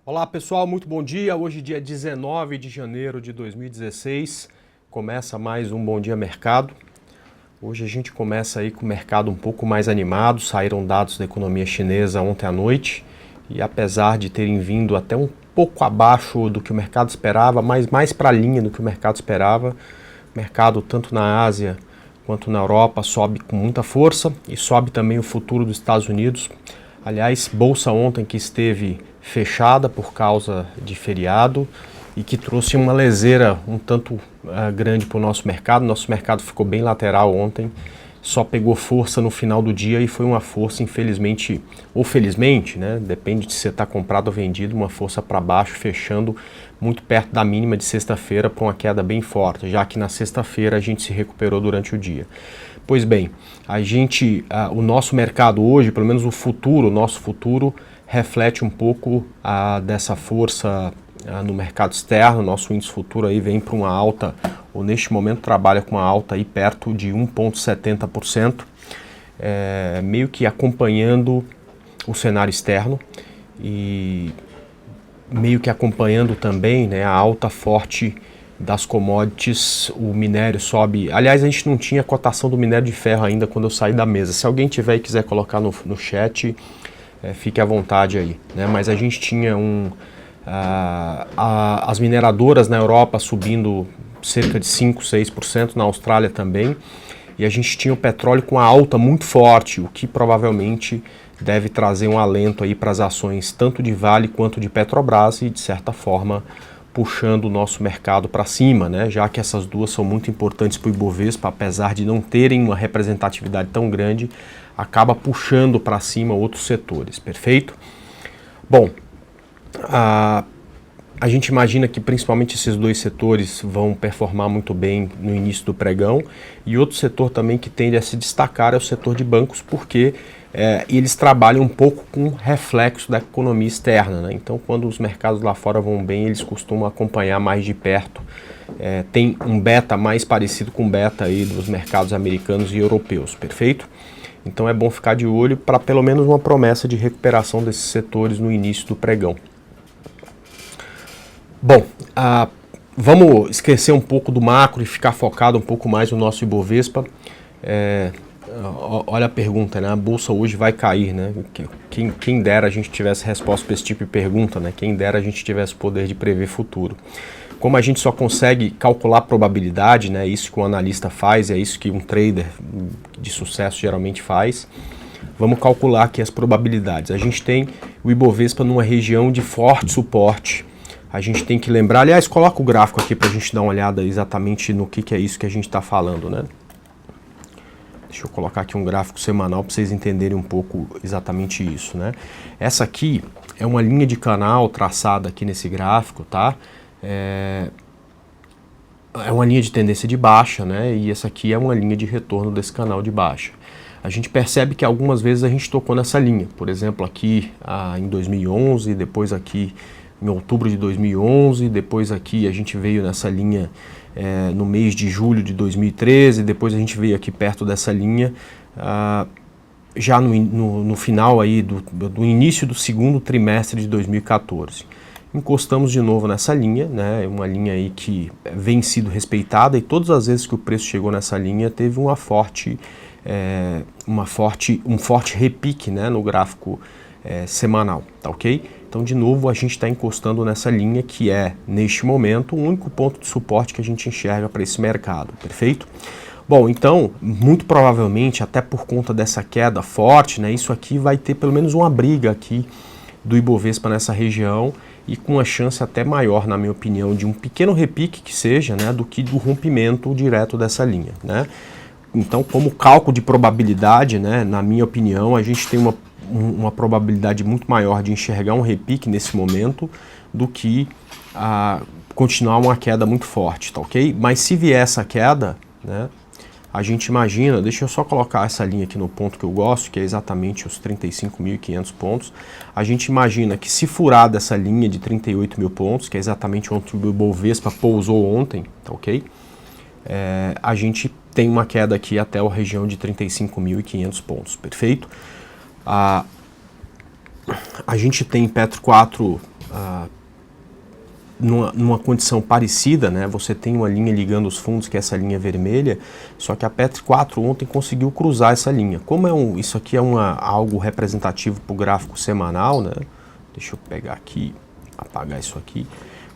Olá pessoal, muito bom dia. Hoje dia 19 de janeiro de 2016, começa mais um Bom Dia Mercado. Hoje a gente começa aí com o mercado um pouco mais animado, saíram dados da economia chinesa ontem à noite e apesar de terem vindo até um pouco abaixo do que o mercado esperava, mas mais para a linha do que o mercado esperava, o mercado tanto na Ásia quanto na Europa sobe com muita força e sobe também o futuro dos Estados Unidos. Aliás, bolsa ontem que esteve fechada por causa de feriado e que trouxe uma leseira um tanto grande para o nosso mercado. Nosso mercado ficou bem lateral ontem, só pegou força no final do dia e foi uma força, infelizmente, ou felizmente, né? Depende de se está comprado ou vendido, uma força para baixo, fechando muito perto da mínima de sexta-feira para uma queda bem forte, já que na sexta-feira a gente se recuperou durante o dia. Pois bem, o nosso mercado hoje, pelo menos o nosso futuro, reflete um pouco dessa força no mercado externo. Nosso índice futuro aí vem para uma alta, ou neste momento trabalha com uma alta aí perto de 1,70%, meio que acompanhando o cenário externo e meio que acompanhando também, né, a alta forte das commodities. O minério sobe. Aliás, a gente não tinha cotação do minério de ferro ainda quando eu saí da mesa. Se alguém tiver e quiser colocar no chat, fique à vontade aí, né? Mas a gente tinha as mineradoras na Europa subindo cerca de 5, 6%, na Austrália também, e a gente tinha o petróleo com a alta muito forte, o que provavelmente deve trazer um alento aí para as ações tanto de Vale quanto de Petrobras e, de certa forma, puxando o nosso mercado para cima, né? Já que essas duas são muito importantes para o Ibovespa, apesar de não terem uma representatividade tão grande, acaba puxando para cima outros setores, perfeito? Bom, a gente imagina que principalmente esses dois setores vão performar muito bem no início do pregão, e outro setor também que tende a se destacar é o setor de bancos, porque eles trabalham um pouco com reflexo da economia externa, né? Então, quando os mercados lá fora vão bem, eles costumam acompanhar mais de perto. Tem um beta mais parecido com o beta aí dos mercados americanos e europeus, perfeito? Então é bom ficar de olho para pelo menos uma promessa de recuperação desses setores no início do pregão. Bom, vamos esquecer um pouco do macro e ficar focado um pouco mais no nosso Ibovespa. Olha a pergunta, né? A bolsa hoje vai cair, né? Quem dera a gente tivesse resposta para esse tipo de pergunta, né? Quem dera a gente tivesse o poder de prever futuro. Como a gente só consegue calcular probabilidade, né? Isso que um analista faz, é isso que um trader de sucesso geralmente faz. Vamos calcular aqui as probabilidades. A gente tem o Ibovespa numa região de forte suporte. A gente tem que lembrar, aliás, coloca o gráfico aqui para a gente dar uma olhada exatamente no que é isso que a gente está falando, né? Deixa eu colocar aqui um gráfico semanal para vocês entenderem um pouco exatamente isso, né? Essa aqui é uma linha de canal traçada aqui nesse gráfico, tá? É uma linha de tendência de baixa, né? E essa aqui é uma linha de retorno desse canal de baixa. A gente percebe que algumas vezes a gente tocou nessa linha. Por exemplo, aqui em 2011, depois aqui em outubro de 2011, depois aqui a gente veio nessa linha no mês de julho de 2013, depois a gente veio aqui perto dessa linha já no final aí do início do segundo trimestre de 2014. Encostamos de novo nessa linha, né? Uma linha aí que vem sido respeitada, e todas as vezes que o preço chegou nessa linha teve um forte repique, né, no gráfico semanal, tá ok? Então, de novo, a gente está encostando nessa linha que é, neste momento, o único ponto de suporte que a gente enxerga para esse mercado, perfeito? Bom, então, muito provavelmente, até por conta dessa queda forte, né, isso aqui vai ter pelo menos uma briga aqui do Ibovespa nessa região, e com uma chance até maior, na minha opinião, de um pequeno repique que seja, né, do que do rompimento direto dessa linha, né? Então, como cálculo de probabilidade, né, na minha opinião, a gente tem uma probabilidade muito maior de enxergar um repique nesse momento do que continuar uma queda muito forte, tá ok? Mas se vier essa queda, né, a gente imagina, deixa eu só colocar essa linha aqui no ponto que eu gosto, que é exatamente os 35.500 pontos. A gente imagina que se furar dessa linha de 38 mil pontos, que é exatamente onde o Ibovespa pousou ontem, tá ok? A gente tem uma queda aqui até a região de 35.500 pontos, perfeito? A gente tem Petro 4 numa condição parecida, né? Você tem uma linha ligando os fundos, que é essa linha vermelha, só que a Petri 4 ontem conseguiu cruzar essa linha. Como isso aqui é algo representativo para o gráfico semanal, né? Deixa eu pegar aqui, apagar isso aqui.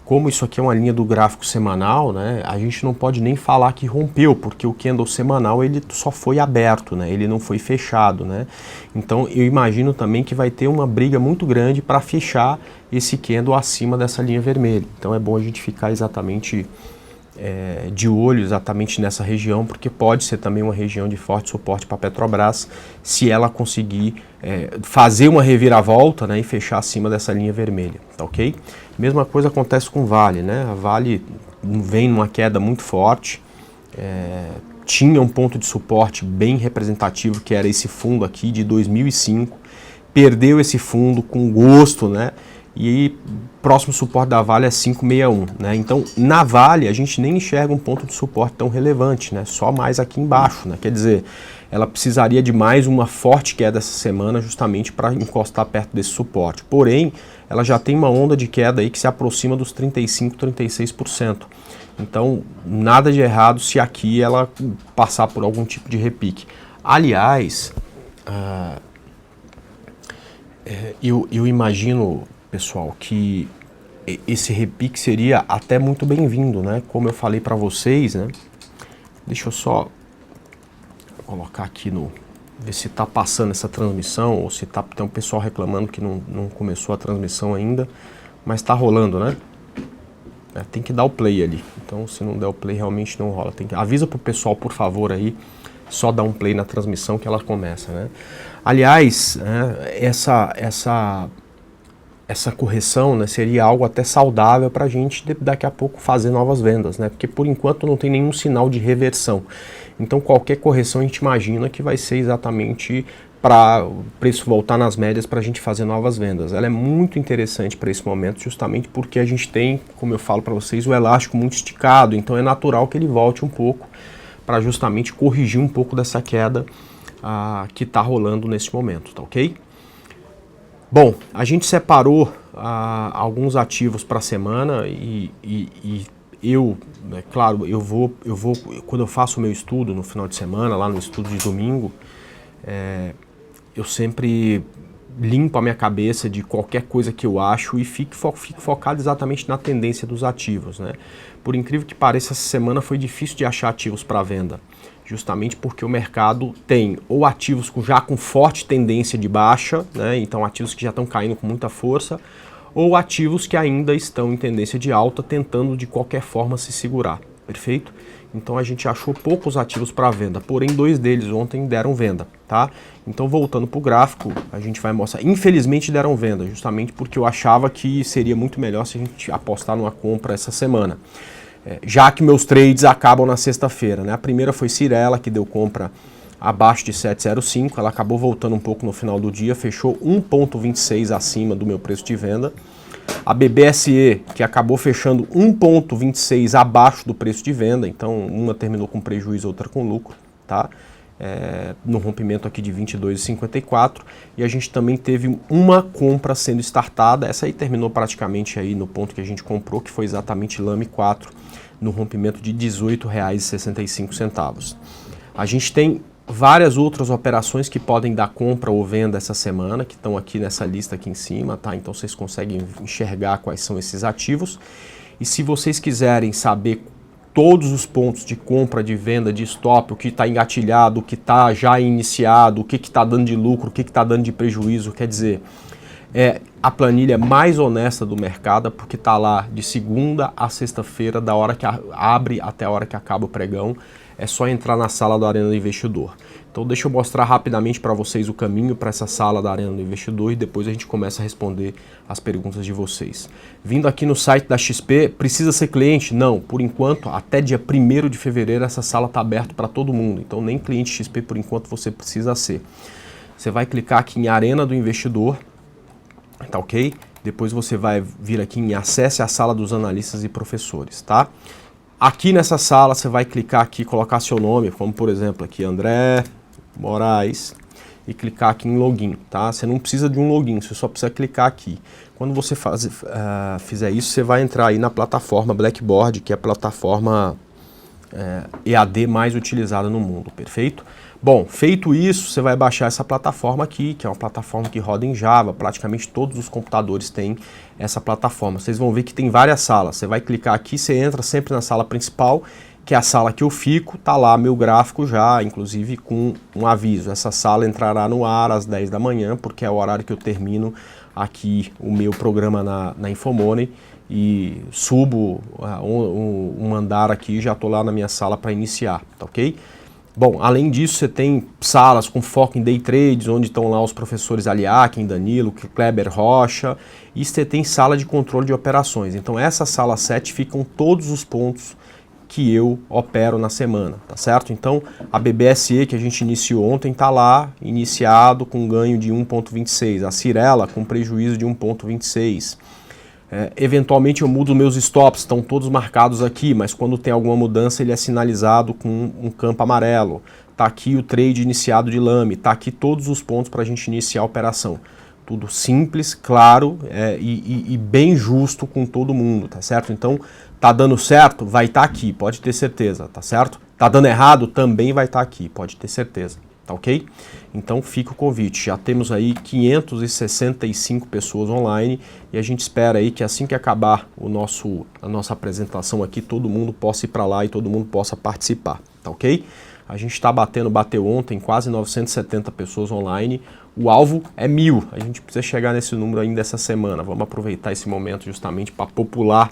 Como isso aqui é uma linha do gráfico semanal, né? A gente não pode nem falar que rompeu, porque o candle semanal ele só foi aberto, né? Ele não foi fechado, né? Então eu imagino também que vai ter uma briga muito grande para fechar esse candle acima dessa linha vermelha. Então é bom a gente ficar exatamente de olho exatamente nessa região, porque pode ser também uma região de forte suporte para a Petrobras, se ela conseguir fazer uma reviravolta, né, e fechar acima dessa linha vermelha, tá ok? Mesma coisa acontece com Vale, né? A Vale vem numa queda muito forte, tinha um ponto de suporte bem representativo, que era esse fundo aqui de 2005, perdeu esse fundo com gosto, né? E próximo suporte da Vale é 561, né? Então, na Vale, a gente nem enxerga um ponto de suporte tão relevante, né? Só mais aqui embaixo, né? Quer dizer, ela precisaria de mais uma forte queda essa semana justamente para encostar perto desse suporte. Porém, ela já tem uma onda de queda aí que se aproxima dos 35%, 36%. Então, nada de errado se aqui ela passar por algum tipo de repique. Aliás, eu imagino, pessoal, que esse repique seria até muito bem-vindo, né? Como eu falei para vocês, né? Deixa eu só colocar aqui ver se está passando essa transmissão, ou se tem um pessoal reclamando que não começou a transmissão ainda, mas está rolando, né? Tem que dar o play ali. Então, se não der o play, realmente não rola. Avisa pro pessoal, por favor, aí, só dar um play na transmissão que ela começa, né? Aliás, essa correção, né, seria algo até saudável para a gente daqui a pouco fazer novas vendas, né? Porque por enquanto não tem nenhum sinal de reversão. Então qualquer correção a gente imagina que vai ser exatamente para o preço voltar nas médias para a gente fazer novas vendas. Ela é muito interessante para esse momento, justamente porque a gente tem, como eu falo para vocês, o elástico muito esticado, então é natural que ele volte um pouco para justamente corrigir um pouco dessa queda que está rolando nesse momento, tá ok? Bom, a gente separou alguns ativos para a semana e eu, claro, eu vou, quando eu faço o meu estudo no final de semana, lá no estudo de domingo, eu sempre limpo a minha cabeça de qualquer coisa que eu acho e fico focado exatamente na tendência dos ativos, né? Por incrível que pareça, essa semana foi difícil de achar ativos para venda, justamente porque o mercado tem ou ativos já com forte tendência de baixa, né? Então ativos que já estão caindo com muita força, ou ativos que ainda estão em tendência de alta, tentando de qualquer forma se segurar, perfeito? Então a gente achou poucos ativos para venda, porém 2 deles ontem deram venda, tá? Então voltando para o gráfico, a gente vai mostrar, infelizmente deram venda, justamente porque eu achava que seria muito melhor se a gente apostar numa compra essa semana. Já que meus trades acabam na sexta-feira, né? A primeira foi Cyrela, que deu compra abaixo de 7,05, ela acabou voltando um pouco no final do dia, fechou 1,26 acima do meu preço de venda. A BBSE, que acabou fechando 1,26 abaixo do preço de venda, então uma terminou com prejuízo, outra com lucro, tá? No rompimento aqui de 22,54, e a gente também teve uma compra sendo startada, essa aí terminou praticamente aí no ponto que a gente comprou, que foi exatamente Lame 4, no rompimento de R$ 18,65. A gente tem várias outras operações que podem dar compra ou venda essa semana, que estão aqui nessa lista aqui em cima, tá? Então vocês conseguem enxergar quais são esses ativos. E se vocês quiserem saber todos os pontos de compra, de venda, de stop, o que está engatilhado, o que está já iniciado, o que está dando de lucro, o que está dando de prejuízo, quer dizer, é a planilha mais honesta do mercado, porque está lá de segunda a sexta-feira, da hora que abre até a hora que acaba o pregão. É só entrar na sala da Arena do Investidor. Então deixa eu mostrar rapidamente para vocês o caminho para essa sala da Arena do Investidor e depois a gente começa a responder as perguntas de vocês. Vindo aqui no site da XP, precisa ser cliente? Não, por enquanto, até dia 1º de fevereiro essa sala está aberta para todo mundo. Então nem cliente XP por enquanto você precisa ser. Você vai clicar aqui em Arena do Investidor, tá ok? Depois você vai vir aqui em Acesse a Sala dos Analistas e Professores, tá? Aqui nessa sala você vai clicar aqui, colocar seu nome, como por exemplo aqui André Moraes, e clicar aqui em login, tá? Você não precisa de um login, você só precisa clicar aqui. Quando você fizer isso, você vai entrar aí na plataforma Blackboard, que é a plataforma EAD mais utilizada no mundo, perfeito? Bom, feito isso, você vai baixar essa plataforma aqui, que é uma plataforma que roda em Java, praticamente todos os computadores têm essa plataforma. Vocês vão ver que tem várias salas, você vai clicar aqui, você entra sempre na sala principal, que é a sala que eu fico, tá lá meu gráfico já, inclusive com um aviso. Essa sala entrará no ar às 10 da manhã, porque é o horário que eu termino aqui o meu programa na Infomoney, e subo um andar aqui e já estou lá na minha sala para iniciar, tá ok? Bom, além disso, você tem salas com foco em day trades, onde estão lá os professores Aliakin, Danilo, Kleber Rocha, e você tem sala de controle de operações. Então essa sala 7 ficam todos os pontos que eu opero na semana, tá certo? Então a BBSE que a gente iniciou ontem está lá, iniciado com ganho de 1,26, a Cirela com prejuízo de 1,26. Eventualmente eu mudo meus stops, estão todos marcados aqui, mas quando tem alguma mudança ele é sinalizado com um campo amarelo. Está aqui o trade iniciado de Lame, está aqui todos os pontos para a gente iniciar a operação. Tudo simples, claro e bem justo com todo mundo, tá certo? Então, tá dando certo? Vai estar aqui, pode ter certeza, tá certo? Tá dando errado? Também vai estar aqui, pode ter certeza. Tá ok? Então fica o convite, já temos aí 565 pessoas online e a gente espera aí que assim que acabar a nossa apresentação aqui, todo mundo possa ir para lá e todo mundo possa participar, tá ok? A gente está bateu ontem quase 970 pessoas online, o alvo é 1000, a gente precisa chegar nesse número ainda essa semana, vamos aproveitar esse momento justamente para popular,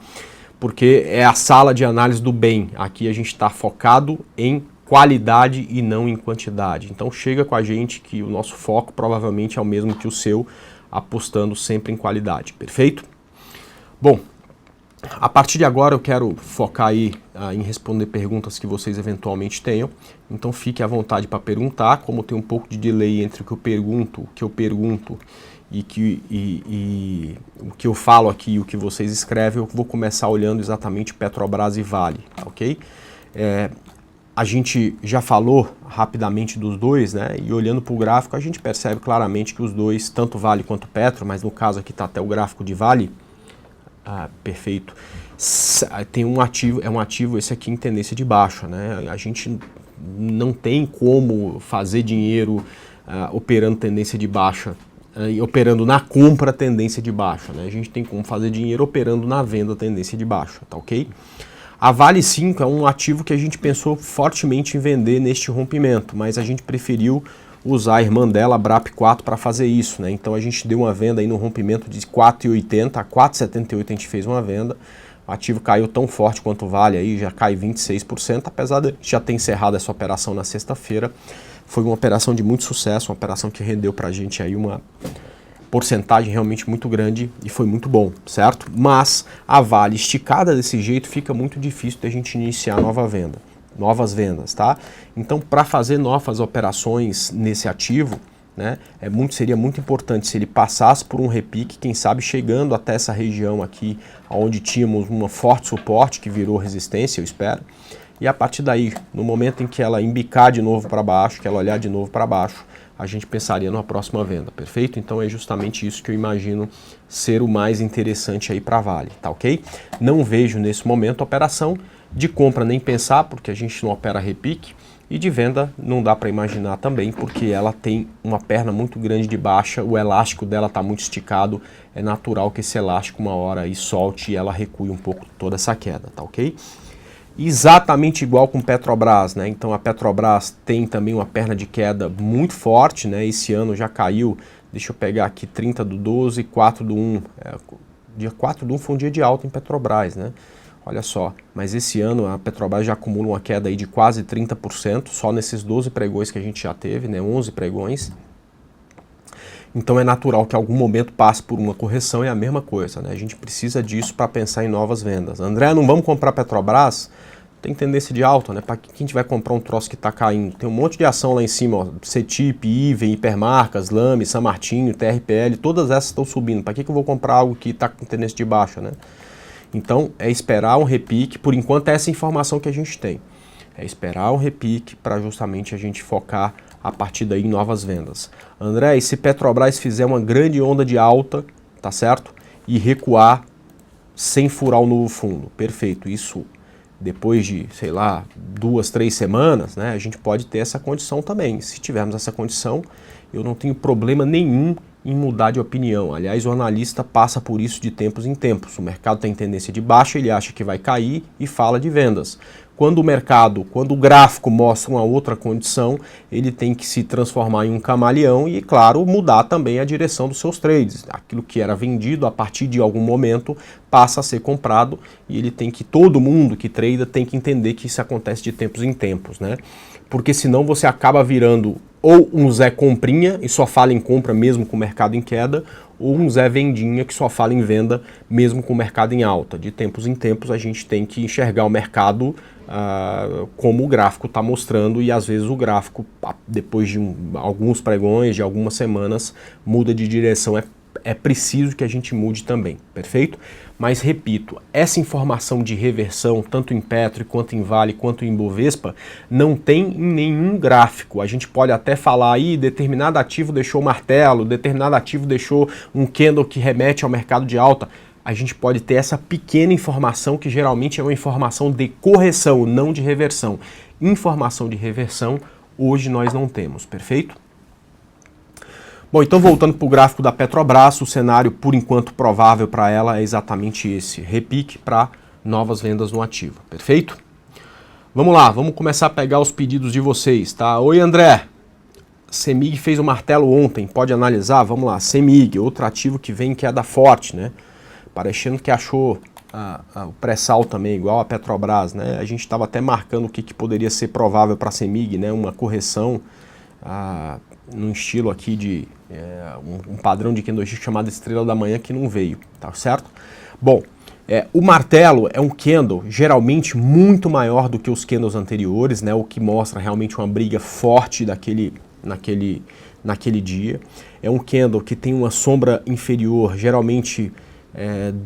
porque é a sala de análise do bem, aqui a gente está focado em qualidade e não em quantidade. Então chega com a gente que o nosso foco provavelmente é o mesmo que o seu, apostando sempre em qualidade, perfeito? Bom, a partir de agora eu quero focar aí em responder perguntas que vocês eventualmente tenham, então fique à vontade para perguntar, como tem um pouco de delay entre o que eu pergunto e o que eu falo aqui e o que vocês escrevem, eu vou começar olhando exatamente Petrobras e Vale, ok? A gente já falou rapidamente dos dois, né? E olhando para o gráfico a gente percebe claramente que os dois, tanto Vale quanto Petro, mas no caso aqui está até o gráfico de Vale, perfeito, tem um ativo esse aqui em tendência de baixa, né? A gente não tem como fazer dinheiro operando tendência de baixa e operando na compra tendência de baixa, né? A gente tem como fazer dinheiro operando na venda tendência de baixa, tá ok? A Vale 5 é um ativo que a gente pensou fortemente em vender neste rompimento, mas a gente preferiu usar a irmã dela, a BRAP 4, para fazer isso, né? Então a gente deu uma venda aí no rompimento de 4,80 a 4,78 a gente fez uma venda. O ativo caiu tão forte quanto o Vale aí, já cai 26%, apesar de já ter encerrado essa operação na sexta-feira. Foi uma operação de muito sucesso, uma operação que rendeu para a gente aí uma porcentagem realmente muito grande e foi muito bom, certo? Mas a Vale esticada desse jeito fica muito difícil da gente iniciar novas vendas, tá? Então, para fazer novas operações nesse ativo, né, seria muito importante se ele passasse por um repique, quem sabe chegando até essa região aqui, onde tínhamos um forte suporte que virou resistência, eu espero, e a partir daí, no momento em que ela embicar de novo para baixo, que ela olhar de novo para baixo, a gente pensaria numa próxima venda, perfeito? Então é justamente isso que eu imagino ser o mais interessante aí para a Vale, tá ok? Não vejo nesse momento operação, de compra nem pensar, porque a gente não opera repique, e de venda não dá para imaginar também, porque ela tem uma perna muito grande de baixa, o elástico dela está muito esticado, é natural que esse elástico uma hora aí solte e ela recue um pouco toda essa queda, tá ok? Exatamente igual com Petrobras, né? Então a Petrobras tem também uma perna de queda muito forte, né? Esse ano já caiu, deixa eu pegar aqui 30/12, 4/1. Dia 4/1 foi um dia de alta em Petrobras, né? Olha só, mas esse ano a Petrobras já acumula uma queda aí de quase 30%, só nesses 12 pregões que a gente já teve, né? 11 pregões. Então é natural que em algum momento passe por uma correção, é a mesma coisa, né? A gente precisa disso para pensar em novas vendas. André, não vamos comprar Petrobras? Tem tendência de alta, né? Para quem a gente vai comprar um troço que está caindo? Tem um monte de ação lá em cima, ó, CETIP, Iven, Hipermarcas, Lame, São Martinho, TRPL, todas essas estão subindo. Para que eu vou comprar algo que está com tendência de baixa, né? Então é esperar um repique, por enquanto é essa informação que a gente tem. É esperar um repique para justamente a gente focar a partir daí em novas vendas. André, e se Petrobras fizer uma grande onda de alta, tá certo? E recuar sem furar o novo fundo? Perfeito, isso depois de, sei lá, 2, 3 semanas, né, a gente pode ter essa condição também. Se tivermos essa condição, eu não tenho problema nenhum em mudar de opinião. Aliás, o analista passa por isso de tempos em tempos. O mercado tem tendência de baixa, ele acha que vai cair e fala de vendas. Quando o gráfico mostra uma outra condição, ele tem que se transformar em um camaleão e, claro, mudar também a direção dos seus trades. Aquilo que era vendido a partir de algum momento passa a ser comprado e todo mundo que trada tem que entender que isso acontece de tempos em tempos, né? Porque senão você acaba virando ou um Zé Comprinha e só fala em compra mesmo com o mercado em queda, ou um Zé Vendinha que só fala em venda mesmo com o mercado em alta. De tempos em tempos a gente tem que enxergar o mercado como o gráfico está mostrando, e às vezes o gráfico, depois de alguns pregões, de algumas semanas, muda de direção. É preciso que a gente mude também, perfeito? Mas repito, essa informação de reversão, tanto em Petro, quanto em Vale, quanto em Bovespa, não tem em nenhum gráfico. A gente pode até falar aí, determinado ativo deixou martelo, determinado ativo deixou um candle que remete ao mercado de alta. A gente pode ter essa pequena informação que geralmente é uma informação de correção, não de reversão. Informação de reversão, hoje nós não temos, perfeito? Bom, então voltando para o gráfico da Petrobras, o cenário por enquanto provável para ela é exatamente esse, repique para novas vendas no ativo, perfeito? Vamos lá, vamos começar a pegar os pedidos de vocês, tá? Oi André, CEMIG fez o martelo ontem, pode analisar? Vamos lá, CEMIG, outro ativo que vem em queda forte, né? Parecendo que achou o pré-sal também, igual a Petrobras, né? A gente estava até marcando o que poderia ser provável para a CEMIG, né? Uma correção num estilo aqui de um padrão de candlestick chamado Estrela da Manhã que não veio, tá certo? Bom, o martelo é um candle geralmente muito maior do que os candles anteriores, né? O que mostra realmente uma briga forte naquele dia. É um candle que tem uma sombra inferior, geralmente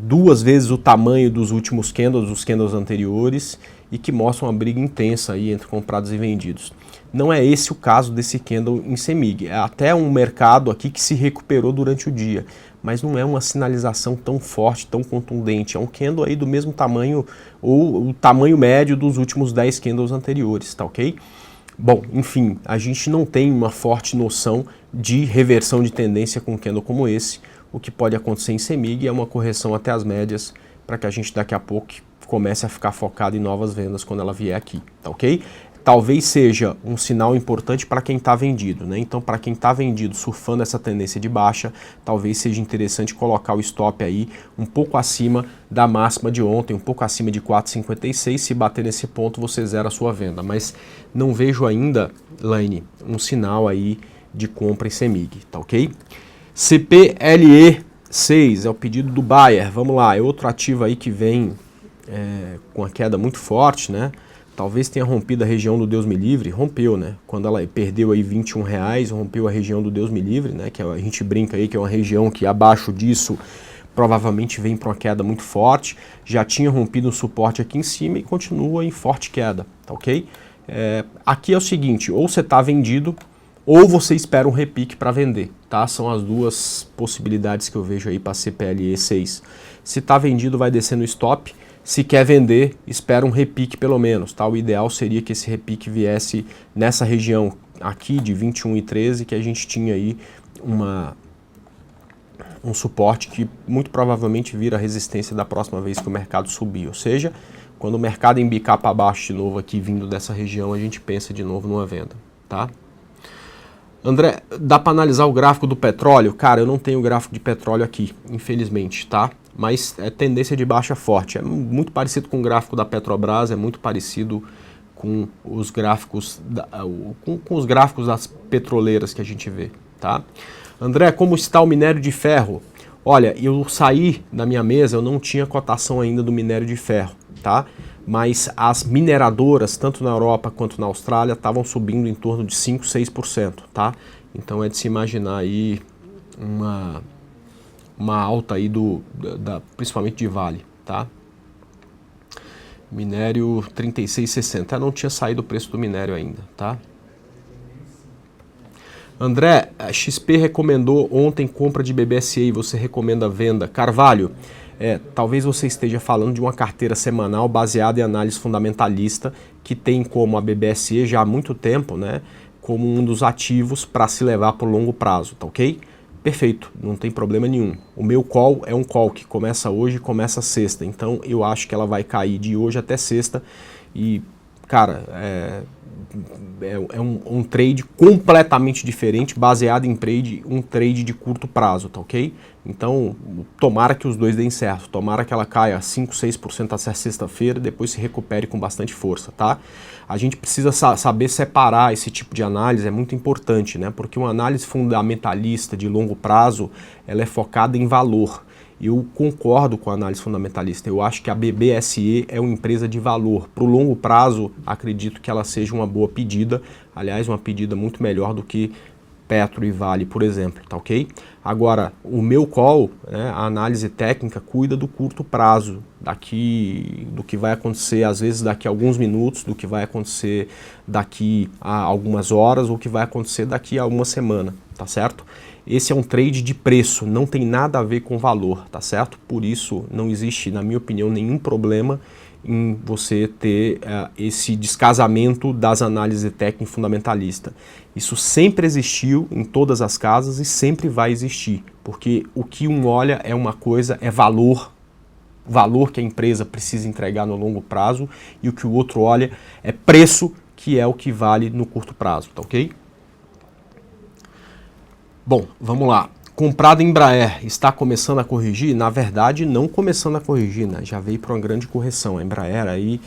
2 vezes o tamanho dos últimos candles, dos candles anteriores, e que mostra uma briga intensa aí entre comprados e vendidos. Não é esse o caso desse candle em CEMIG. É até um mercado aqui que se recuperou durante o dia, mas não é uma sinalização tão forte, tão contundente. É um candle aí do mesmo tamanho, ou o tamanho médio dos últimos 10 candles anteriores, tá ok? Bom, enfim, a gente não tem uma forte noção de reversão de tendência com um candle como esse. O que pode acontecer em CEMIG é uma correção até as médias, para que a gente daqui a pouco comece a ficar focado em novas vendas quando ela vier aqui, tá ok? Talvez seja um sinal importante para quem está vendido, né? Então, para quem está vendido, surfando essa tendência de baixa, talvez seja interessante colocar o stop aí um pouco acima da máxima de ontem, um pouco acima de 4,56. Se bater nesse ponto, você zera a sua venda. Mas não vejo ainda, Laine, um sinal aí de compra em CEMIG, tá ok? CPLE6 é o pedido do Bayer. Vamos lá, é outro ativo aí que vem com a queda muito forte, né? Talvez tenha rompido a região do Deus me livre, rompeu, né? Quando ela perdeu aí R$21, rompeu a região do Deus me livre, né? Que a gente brinca aí que é uma região que abaixo disso provavelmente vem para uma queda muito forte. Já tinha rompido um suporte aqui em cima e continua em forte queda, tá ok? Aqui é o seguinte, ou você está vendido ou você espera um repique para vender, tá? São as duas possibilidades que eu vejo aí para CPLE 6. Se está vendido, vai descer no stop. Se quer vender, espera um repique pelo menos, tá? O ideal seria que esse repique viesse nessa região aqui de 21,13, que a gente tinha aí um suporte que muito provavelmente vira resistência da próxima vez que o mercado subir. Ou seja, quando o mercado embicar para baixo de novo aqui, vindo dessa região, a gente pensa de novo numa venda, tá? André, dá para analisar o gráfico do petróleo? Cara, eu não tenho gráfico de petróleo aqui, infelizmente, tá? Mas é tendência de baixa forte. É muito parecido com o gráfico da Petrobras, é muito parecido com os gráficos, com os gráficos das petroleiras que a gente vê, tá? André, como está o minério de ferro? Olha, eu saí da minha mesa, eu não tinha cotação ainda do minério de ferro, tá? Mas as mineradoras, tanto na Europa quanto na Austrália, estavam subindo em torno de 5, 6%, tá? Então é de se imaginar aí uma alta aí principalmente de Vale, tá? Minério 36,60. Não tinha saído o preço do minério ainda, tá? André, a XP recomendou ontem compra de BBSE e você recomenda venda. Carvalho, talvez você esteja falando de uma carteira semanal baseada em análise fundamentalista que tem como a BBSE já há muito tempo, né, como um dos ativos para se levar por longo prazo, tá ok? Perfeito, não tem problema nenhum. O meu call é um call que começa hoje e começa sexta, então eu acho que ela vai cair de hoje até sexta e, cara, um trade completamente diferente, baseado em um trade de curto prazo, tá ok? Então, tomara que os dois deem certo, tomara que ela caia 5, 6% até sexta-feira e depois se recupere com bastante força, tá? A gente precisa saber separar esse tipo de análise, é muito importante, né? Porque uma análise fundamentalista de longo prazo, ela é focada em valor. Eu concordo com a análise fundamentalista, eu acho que a BBSE é uma empresa de valor. Para o longo prazo, acredito que ela seja uma boa pedida, aliás, uma pedida muito melhor do que Petro e Vale, por exemplo, tá ok? Agora, o meu call, né, a análise técnica, cuida do curto prazo, do que vai acontecer, às vezes daqui a alguns minutos, do que vai acontecer daqui a algumas horas, ou o que vai acontecer daqui a uma semana, tá certo? Esse é um trade de preço, não tem nada a ver com valor, tá certo? Por isso não existe, na minha opinião, nenhum problema em você ter esse descasamento das análises técnica e fundamentalista. Isso sempre existiu em todas as casas e sempre vai existir, porque o que um olha é uma coisa, é valor que a empresa precisa entregar no longo prazo, e o que o outro olha é preço, que é o que vale no curto prazo, tá ok? Bom, vamos lá. Comprado Embraer, está começando a corrigir? Na verdade, não começando a corrigir, né? Já veio para uma grande correção. A Embraer aí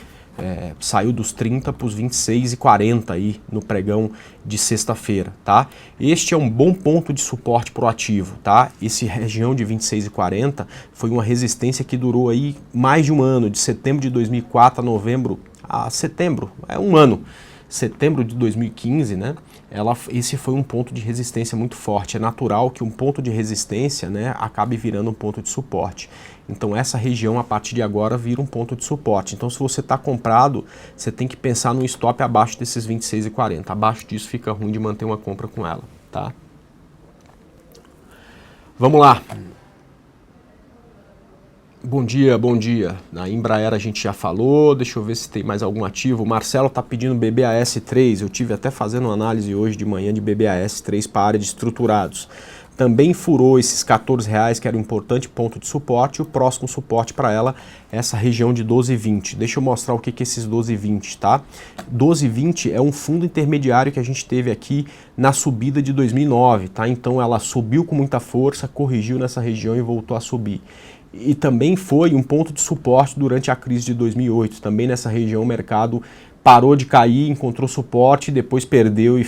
saiu dos 30 para os 26,40 aí no pregão de sexta-feira, tá? Este é um bom ponto de suporte pro ativo, tá? Esse região de 26,40 foi uma resistência que durou aí mais de um ano, de setembro de 2004 a novembro, a setembro, um ano. Setembro de 2015, né? Esse foi um ponto de resistência muito forte. É natural que um ponto de resistência, né, acabe virando um ponto de suporte. Então essa região a partir de agora vira um ponto de suporte. Então se você está comprado, você tem que pensar num stop abaixo desses 26,40. Abaixo disso fica ruim de manter uma compra com ela, tá? Vamos lá. Bom dia, bom dia. Na Embraer a gente já falou, deixa eu ver se tem mais algum ativo. O Marcelo está pedindo BBAS3, eu tive até fazendo uma análise hoje de manhã de BBAS3 para a área de estruturados. Também furou esses R$14, que era um importante ponto de suporte, e o próximo suporte para ela é essa região de 12,20. Deixa eu mostrar o que é esses 12,20, tá? 12,20 é um fundo intermediário que a gente teve aqui na subida de 2009, tá? Então ela subiu com muita força, corrigiu nessa região e voltou a subir. E também foi um ponto de suporte durante a crise de 2008. Também nessa região o mercado parou de cair, encontrou suporte, depois perdeu e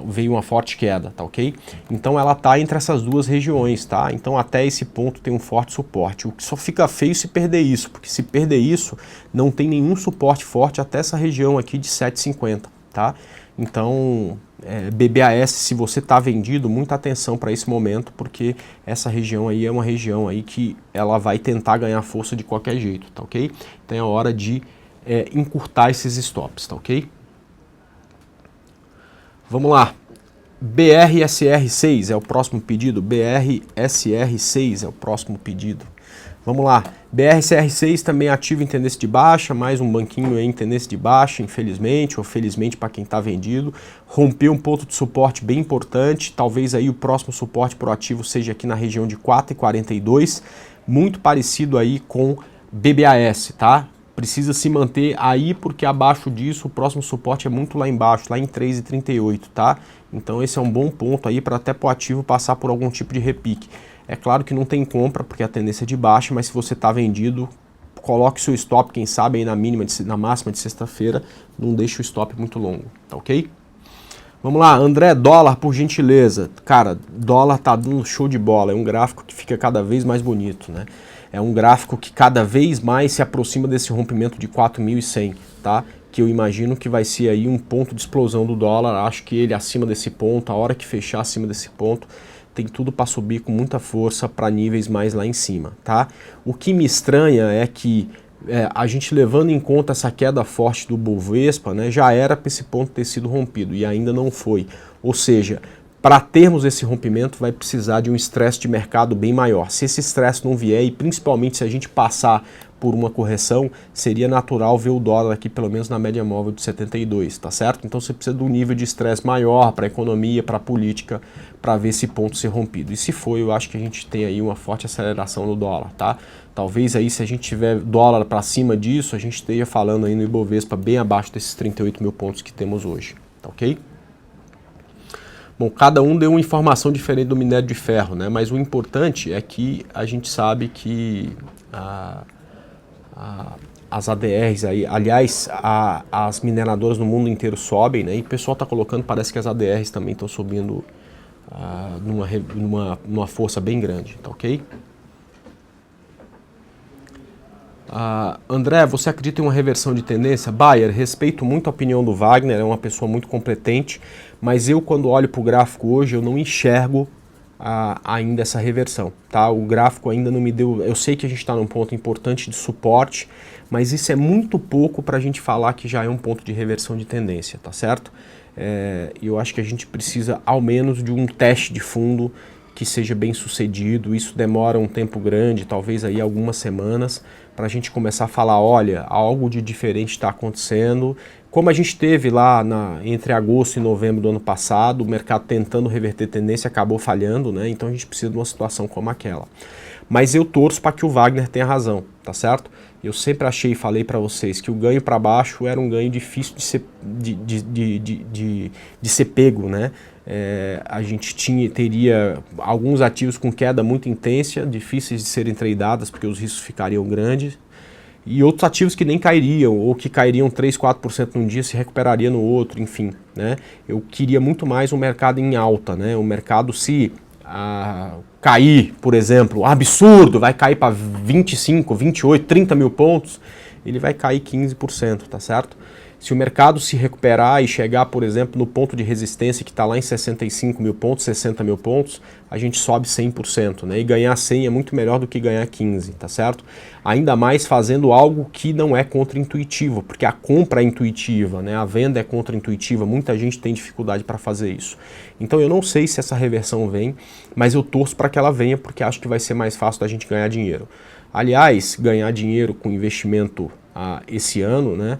veio uma forte queda, tá ok? Então ela tá entre essas duas regiões, tá? Então até esse ponto tem um forte suporte. O que só fica feio se perder isso, porque se perder isso, não tem nenhum suporte forte até essa região aqui de 7,50, tá? Então, BBAS, se você está vendido, muita atenção para esse momento, porque essa região aí é uma região aí que ela vai tentar ganhar força de qualquer jeito, tá ok? Então é hora de encurtar esses stops, tá ok? Vamos lá. BRSR6 é o próximo pedido. BRSR6 é o próximo pedido. Vamos lá, BRCR6 também ativo em tendência de baixa, mais um banquinho aí em tendência de baixa, infelizmente, ou felizmente para quem está vendido. Rompeu um ponto de suporte bem importante, talvez aí o próximo suporte pro ativo seja aqui na região de 4,42, muito parecido aí com BBAS, tá? Precisa se manter aí porque abaixo disso o próximo suporte é muito lá embaixo, lá em 3,38, tá? Então esse é um bom ponto aí para até pro ativo passar por algum tipo de repique. É claro que não tem compra, porque a tendência é de baixa, mas se você está vendido, coloque seu stop, quem sabe, aí na máxima de sexta-feira, não deixe o stop muito longo, tá ok? Vamos lá, André, dólar, por gentileza. Cara, dólar tá dando show de bola, é um gráfico que fica cada vez mais bonito, né? É um gráfico que cada vez mais se aproxima desse rompimento de 4.100, tá? Que eu imagino que vai ser aí um ponto de explosão do dólar, acho que ele acima desse ponto, a hora que fechar acima desse ponto, tem tudo para subir com muita força para níveis mais lá em cima, tá? O que me estranha é que a gente levando em conta essa queda forte do Bovespa, né, já era para esse ponto ter sido rompido e ainda não foi. Ou seja, para termos esse rompimento vai precisar de um estresse de mercado bem maior. Se esse estresse não vier, e principalmente se a gente passar por uma correção, seria natural ver o dólar aqui pelo menos na média móvel de 72, tá certo? Então você precisa de um nível de estresse maior para a economia, para a política, para ver esse ponto ser rompido. E se for, eu acho que a gente tem aí uma forte aceleração no dólar, tá? Talvez aí, se a gente tiver dólar para cima disso, a gente esteja falando aí no Ibovespa bem abaixo desses 38 mil pontos que temos hoje, tá ok? Bom, cada um deu uma informação diferente do minério de ferro, né? Mas o importante é que a gente sabe que as ADRs aí, aliás, as mineradoras no mundo inteiro sobem, né? E o pessoal está colocando, parece que as ADRs também estão subindo numa força bem grande, tá ok? André, você acredita em uma reversão de tendência? Bayer, respeito muito a opinião do Wagner, é uma pessoa muito competente, mas eu, quando olho para o gráfico hoje, eu não enxergo ainda essa reversão, tá? O gráfico ainda não me deu... Eu sei que a gente está num ponto importante de suporte, mas isso é muito pouco para a gente falar que já é um ponto de reversão de tendência, tá certo? Eu acho que a gente precisa, ao menos, de um teste de fundo que seja bem sucedido. Isso demora um tempo grande, talvez aí algumas semanas, para a gente começar a falar, olha, algo de diferente está acontecendo. Como a gente teve lá entre agosto e novembro do ano passado, o mercado tentando reverter tendência acabou falhando, né? Então a gente precisa de uma situação como aquela. Mas eu torço para que o Wagner tenha razão, tá certo? Eu sempre achei e falei para vocês que o ganho para baixo era um ganho difícil de ser pego, né? A gente teria alguns ativos com queda muito intensa, difíceis de serem tradeadas porque os riscos ficariam grandes, e outros ativos que nem cairiam, ou que cairiam 3, 4% num dia, se recuperaria no outro, enfim, né? Eu queria muito mais um mercado em alta, né? O mercado se cair, por exemplo, absurdo, vai cair para 25, 28, 30 mil pontos, ele vai cair 15%, tá certo? Se o mercado se recuperar e chegar, por exemplo, no ponto de resistência que está lá em 65 mil pontos, 60 mil pontos, a gente sobe 100%, né? E ganhar 100 é muito melhor do que ganhar 15, tá certo? Ainda mais fazendo algo que não é contra-intuitivo, porque a compra é intuitiva, né? A venda é contra-intuitiva, muita gente tem dificuldade para fazer isso. Então eu não sei se essa reversão vem, mas eu torço para que ela venha, porque acho que vai ser mais fácil da gente ganhar dinheiro. Aliás, ganhar dinheiro com investimento esse ano, né?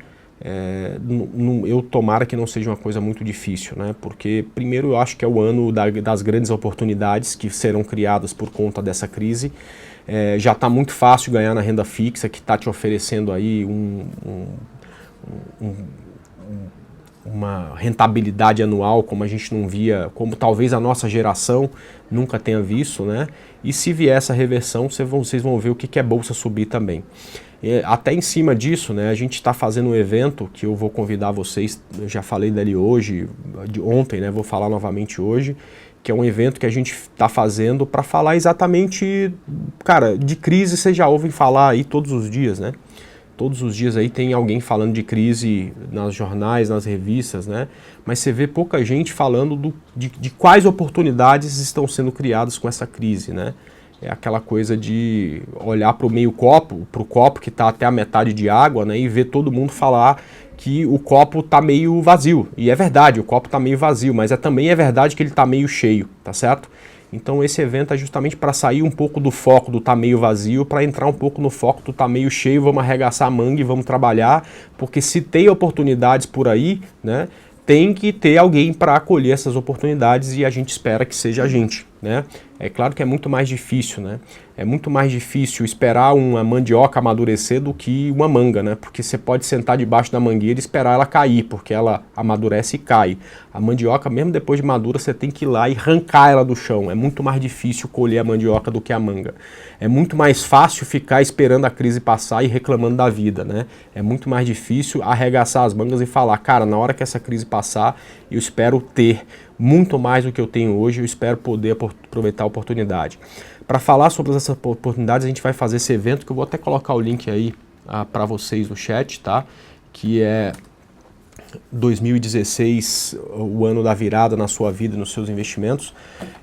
Eu tomara que não seja uma coisa muito difícil, né? Porque primeiro eu acho que é o ano das grandes oportunidades que serão criadas por conta dessa crise. Já está muito fácil ganhar na renda fixa, que está te oferecendo aí uma rentabilidade anual como a gente não via, como talvez a nossa geração nunca tenha visto, né? E se vier essa reversão, vocês vão ver o que é bolsa subir também. Até em cima disso, né, a gente está fazendo um evento que eu vou convidar vocês, eu já falei dele ontem, né, vou falar novamente hoje, que é um evento que a gente está fazendo para falar exatamente, cara, de crise vocês já ouvem falar aí todos os dias, né? Todos os dias aí tem alguém falando de crise nas jornais, nas revistas, né? Mas você vê pouca gente falando de quais oportunidades estão sendo criadas com essa crise, né? É aquela coisa de olhar para o meio copo, para o copo que está até a metade de água, né, e ver todo mundo falar que o copo está meio vazio. E é verdade, o copo está meio vazio, mas também é verdade que ele está meio cheio, tá certo? Então esse evento é justamente para sair um pouco do foco do tá meio vazio, para entrar um pouco no foco do tá meio cheio, vamos arregaçar a manga e vamos trabalhar, porque se tem oportunidades por aí, né, tem que ter alguém para acolher essas oportunidades e a gente espera que seja a gente, né? É claro que é muito mais difícil, né? É muito mais difícil esperar uma mandioca amadurecer do que uma manga, né? Porque você pode sentar debaixo da mangueira e esperar ela cair, porque ela amadurece e cai. A mandioca, mesmo depois de madura, você tem que ir lá e arrancar ela do chão. É muito mais difícil colher a mandioca do que a manga. É muito mais fácil ficar esperando a crise passar e reclamando da vida, né? É muito mais difícil arregaçar as mangas e falar, cara, na hora que essa crise passar, eu espero ter muito mais do que eu tenho hoje, eu espero poder aproveitar a oportunidade. Para falar sobre essas oportunidades, a gente vai fazer esse evento, que eu vou até colocar o link aí para vocês no chat, tá? Que é 2016, o ano da virada na sua vida e nos seus investimentos.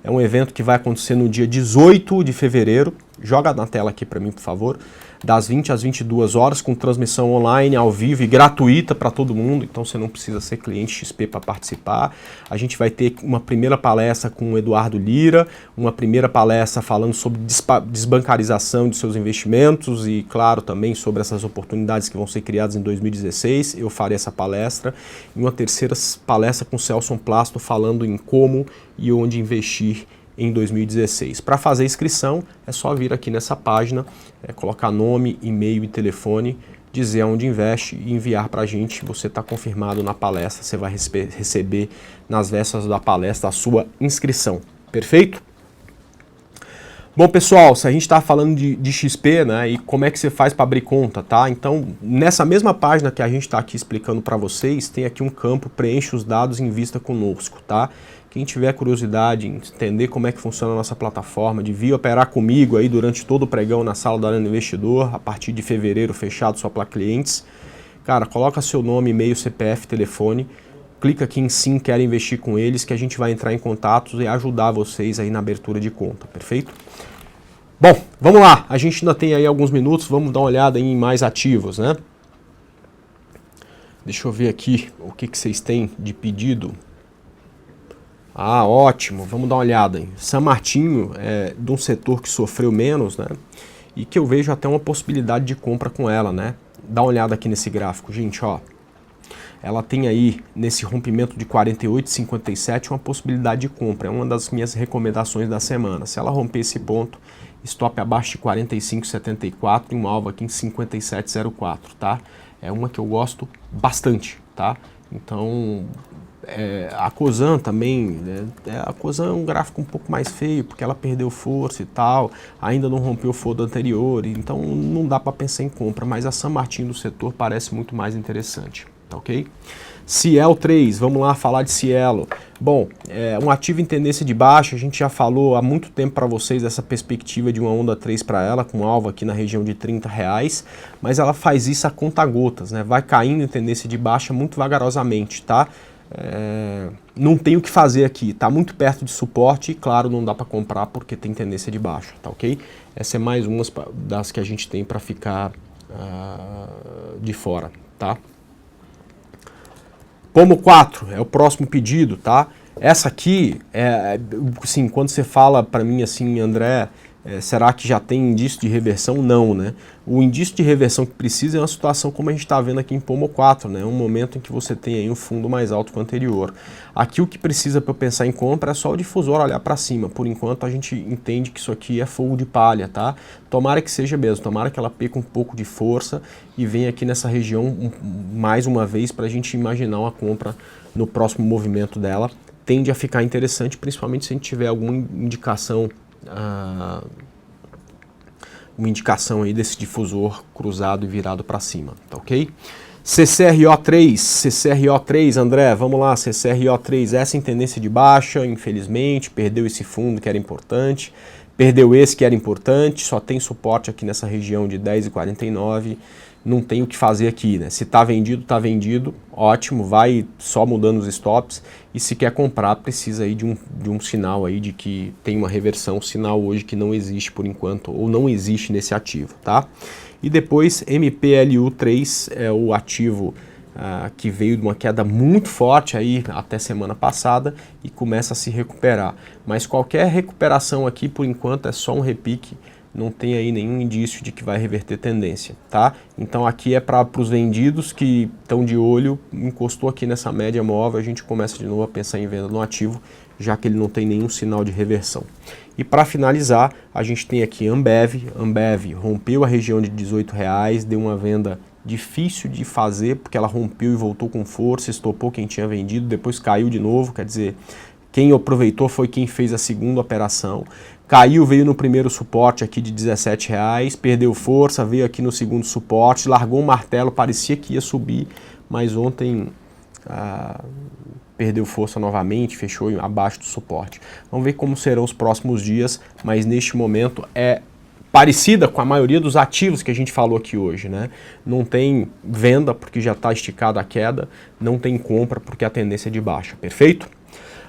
É um evento que vai acontecer no dia 18 de fevereiro, joga na tela aqui para mim, por favor, das 20 às 22 horas, com transmissão online, ao vivo e gratuita para todo mundo, então você não precisa ser cliente XP para participar. A gente vai ter uma primeira palestra com o Eduardo Lira, uma primeira palestra falando sobre desbancarização de seus investimentos e, claro, também sobre essas oportunidades que vão ser criadas em 2016. Eu farei essa palestra. E uma terceira palestra com o Celso Plasto falando em como e onde investir em 2016. Para fazer a inscrição, é só vir aqui nessa página, colocar nome, e-mail e telefone, dizer onde investe e enviar para a gente. Você está confirmado na palestra, você vai receber nas vésperas da palestra a sua inscrição. Perfeito? Bom, pessoal, se a gente está falando de XP, né, e como é que você faz para abrir conta, tá? Então, nessa mesma página que a gente está aqui explicando para vocês, tem aqui um campo, preencha os dados e invista conosco, tá? Quem tiver curiosidade em entender como é que funciona a nossa plataforma, de vir operar comigo aí durante todo o pregão na sala da Arena Investidor, a partir de fevereiro fechado só para clientes, cara, coloca seu nome, e-mail, CPF, telefone, clica aqui em sim, quer investir com eles, que a gente vai entrar em contato e ajudar vocês aí na abertura de conta, perfeito? Bom, vamos lá, a gente ainda tem aí alguns minutos, vamos dar uma olhada em mais ativos, né? Deixa eu ver aqui o que vocês têm de pedido. Ah, ótimo, vamos dar uma olhada aí. São Martinho é de um setor que sofreu menos, né? E que eu vejo até uma possibilidade de compra com ela, né? Dá uma olhada aqui nesse gráfico, gente, ó. Ela tem aí, nesse rompimento de 48,57, uma possibilidade de compra. É uma das minhas recomendações da semana. Se ela romper esse ponto, stop abaixo de 45,74 e um alvo aqui em 57,04, tá? É uma que eu gosto bastante, tá? Então, a Cosan também, né? A Cosan é um gráfico um pouco mais feio, porque ela perdeu força e tal, ainda não rompeu o fundo anterior, então não dá para pensar em compra, mas a São Martinho do setor parece muito mais interessante, tá ok? Cielo 3, vamos lá falar de Cielo. Bom, um ativo em tendência de baixa, a gente já falou há muito tempo para vocês dessa perspectiva de uma onda 3 para ela, com alvo aqui na região de R$30, mas ela faz isso a conta-gotas, né? Vai caindo em tendência de baixa muito vagarosamente, tá? Não tem o que fazer aqui, tá muito perto de suporte e claro, não dá para comprar porque tem tendência de baixa, tá ok? Essa é mais uma das que a gente tem para ficar de fora, tá? Pomo 4 é o próximo pedido, tá? Essa aqui, assim, quando você fala para mim assim, André, será que já tem indício de reversão? Não, né? O indício de reversão que precisa é uma situação como a gente está vendo aqui em Pomo 4, né? Um momento em que você tem aí um fundo mais alto que o anterior. Aqui o que precisa para eu pensar em compra é só o difusor olhar para cima. Por enquanto a gente entende que isso aqui é fogo de palha, tá? Tomara que seja mesmo, tomara que ela perca um pouco de força e venha aqui nessa região mais uma vez para a gente imaginar uma compra no próximo movimento dela. Tende a ficar interessante, principalmente se a gente tiver alguma indicação aí desse difusor cruzado e virado para cima, tá ok? CCRO3, André, vamos lá, CCRO3, essa em tendência de baixa, infelizmente, perdeu esse fundo que era importante, perdeu esse que era importante, só tem suporte aqui nessa região de 10,49, não tem o que fazer aqui, né? Se tá vendido, ótimo, vai só mudando os stops, e se quer comprar, precisa aí de um sinal aí de que tem uma reversão, sinal hoje que não existe por enquanto, ou não existe nesse ativo, tá? E depois, MPLU3 é o ativo que veio de uma queda muito forte aí até semana passada e começa a se recuperar. Mas qualquer recuperação aqui, por enquanto, é só um repique, não tem aí nenhum indício de que vai reverter tendência, tá? Então aqui é para os vendidos que estão de olho, encostou aqui nessa média móvel, a gente começa de novo a pensar em venda no ativo, já que ele não tem nenhum sinal de reversão. E para finalizar, a gente tem aqui Ambev rompeu a região de R$18, deu uma venda difícil de fazer, porque ela rompeu e voltou com força, estopou quem tinha vendido, depois caiu de novo, quer dizer, quem aproveitou foi quem fez a segunda operação. Caiu, veio no primeiro suporte aqui de R$17, perdeu força, veio aqui no segundo suporte, largou um martelo, parecia que ia subir, mas ontem perdeu força novamente, fechou abaixo do suporte. Vamos ver como serão os próximos dias, mas neste momento é parecida com a maioria dos ativos que a gente falou aqui hoje, né? Não tem venda porque já está esticada a queda, não tem compra porque a tendência é de baixa, perfeito?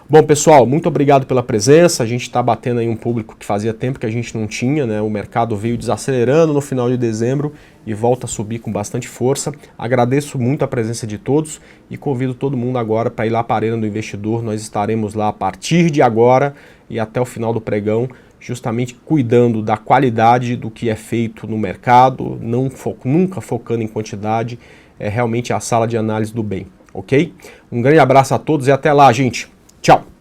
Bom, pessoal, muito obrigado pela presença. A gente está batendo aí um público que fazia tempo que a gente não tinha, né? O mercado veio desacelerando no final de dezembro e volta a subir com bastante força. Agradeço muito a presença de todos e convido todo mundo agora para ir lá para a Arena do Investidor. Nós estaremos lá a partir de agora e até o final do pregão, justamente cuidando da qualidade do que é feito no mercado, nunca focando em quantidade, é realmente a sala de análise do bem, ok? Um grande abraço a todos e até lá, gente! Tchau!